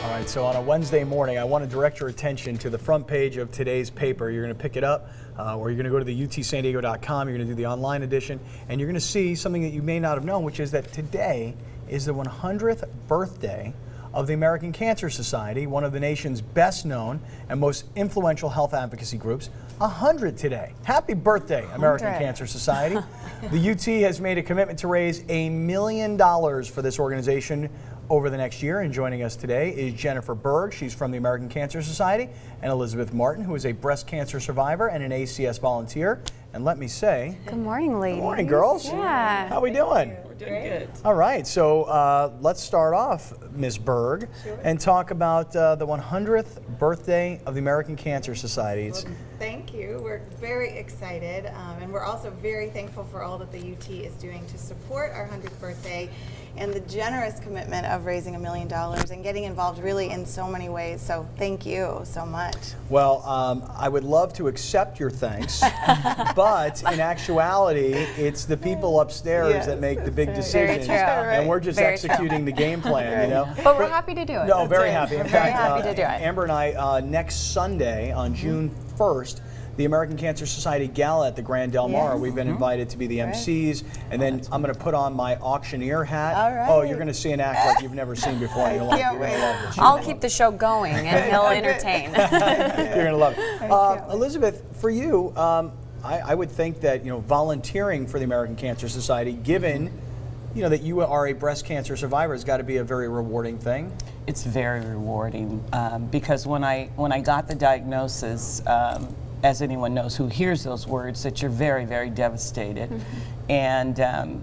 All right, so on a Wednesday morning, I want to direct your attention to the front page of today's paper. You're going to pick it up, or you're going to go to the utsandiego.com. You're going to do the online edition, and you're going to see something that you may not have known, which is that today is the 100th birthday of the American Cancer Society, one of the nation's best known and most influential health advocacy groups. 100 today. Happy birthday, American Cancer Society. The UT has made a commitment to raise $1 million for this organization over the next year, and joining us today is Jennifer Berg. She's from the American Cancer Society, and Elizabeth Martin, who is a breast cancer survivor and an ACS volunteer. And let me say, good morning, ladies. Good morning, girls. Yeah. How we doing? We're doing good. All right, so let's start off, Ms. Berg, and talk about the 100th birthday of the American Cancer Society. Well, thank you. We're very excited, and we're also very thankful for all that the UT is doing to support our 100th birthday and the generous commitment of raising $1 million and getting involved really in so many ways. So thank you so much. Well, I would love to accept your thanks, but in actuality, it's the people upstairs that make the big decisions, and we're just executing the game plan, you know. But we're happy to do it. No, very happy. In fact, happy to do it. Amber and I, next Sunday on June 1st, the American Cancer Society Gala at the Grand Del Mar. We've been invited to be the MCs, and then I'm going to put on my auctioneer hat. All right. Oh, you're going to see an act like you've never seen before. And you're going to love this. I'll keep the show going, and he'll entertain. You're going to love it. Elizabeth, for you, I would think that volunteering for the American Cancer Society, given that you are a breast cancer survivor, has got to be a very rewarding thing. It's very rewarding because when I got the diagnosis, as anyone knows who hears those words, that you're very, very devastated. And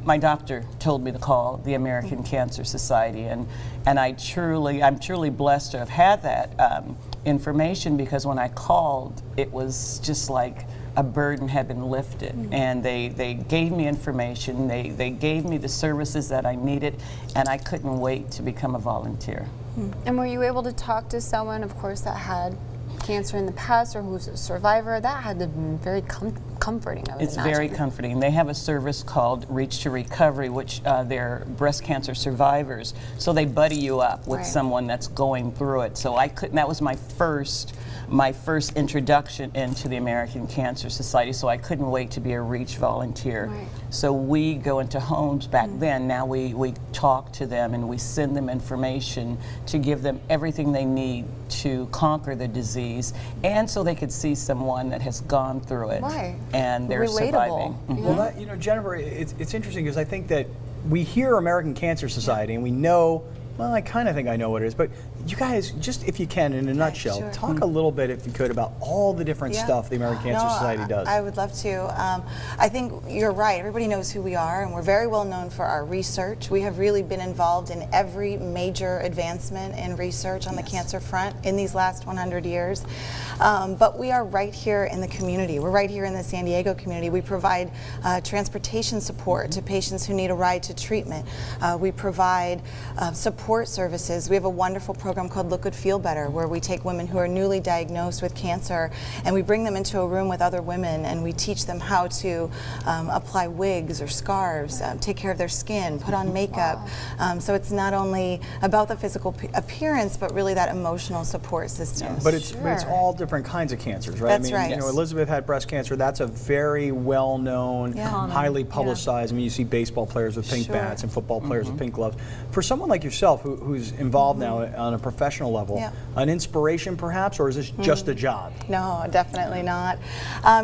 my doctor told me to call the American Cancer Society, and I'm truly blessed to have had that information, because when I called, it was just like a burden had been lifted. And they gave me information, they gave me the services that I needed, and I couldn't wait to become a volunteer. And were you able to talk to someone, of course, that had cancer in the past, or who's a survivor? That had to be very comforting. It's very comforting. They have a service called Reach to Recovery, which they're breast cancer survivors. So they buddy you up with someone that's going through it. So that was my first introduction into the American Cancer Society, so I couldn't wait to be a Reach volunteer. So we go into homes back then. Now we talk to them and we send them information to give them everything they need to conquer the disease, and so they could see someone that has gone through it and they're surviving. Well, Jennifer, it's interesting, because I think that we hear American Cancer Society and we know, well, I kind of think I know what it is, but you guys, just if you can, in a nutshell, talk a little bit, if you could, about all the different stuff the American Cancer Society does. I would love to. I think you're right. Everybody knows who we are, and we're very well known for our research. We have really been involved in every major advancement in research on the cancer front in these last 100 years. But we are right here in the community. We're right here in the San Diego community. We provide transportation support to patients who need a ride to treatment. We provide support services. We have a wonderful program called Look Good, Feel Better, where we take women who are newly diagnosed with cancer and we bring them into a room with other women, and we teach them how to apply wigs or scarves, take care of their skin, put on makeup. So it's not only about the physical appearance, but really that emotional support system. But it's all different kinds of cancers, right? That's I mean, Elizabeth had breast cancer. That's a very well-known, highly publicized. I mean, you see baseball players with pink bats and football players with pink gloves. For someone like yourself, who's involved now on a professional level, an inspiration perhaps, or is this just a job? No, definitely not.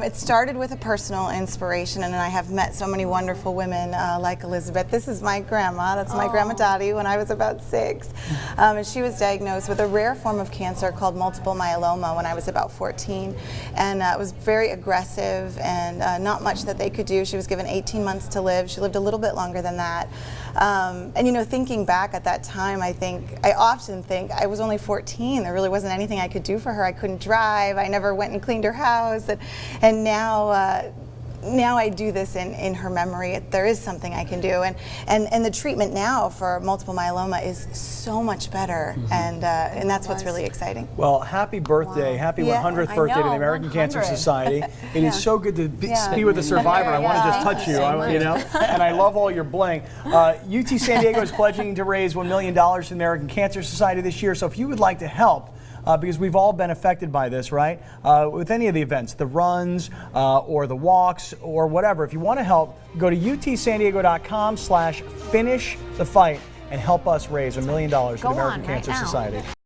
It started with a personal inspiration, and I have met so many wonderful women like Elizabeth. This is my grandma. That's my grandma Dottie when I was about 6. And she was diagnosed with a rare form of cancer called multiple myeloma when I was about 14. And it was very aggressive and not much that they could do. She was given 18 months to live. She lived a little bit longer than that. And thinking back at that time, I often think I was only 14. There really wasn't anything I could do for her. I couldn't drive. I never went and cleaned her house. And now now I do this in her memory. There is something I can do, and the treatment now for multiple myeloma is so much better, and that's what's really exciting. Well, happy birthday, happy Yeah, 100th I birthday to the know, American Cancer 100. Society. It is so good to be with a survivor. I want to just touch you, you know, and I love all your bling. UT San Diego is pledging to raise $1 million to the American Cancer Society this year, so if you would like to help, because we've all been affected by this, right? With any of the events, the runs or the walks or whatever. If you want to help, go to utsandiego.com/finishthefight and help us raise $1 million to the American Cancer Society.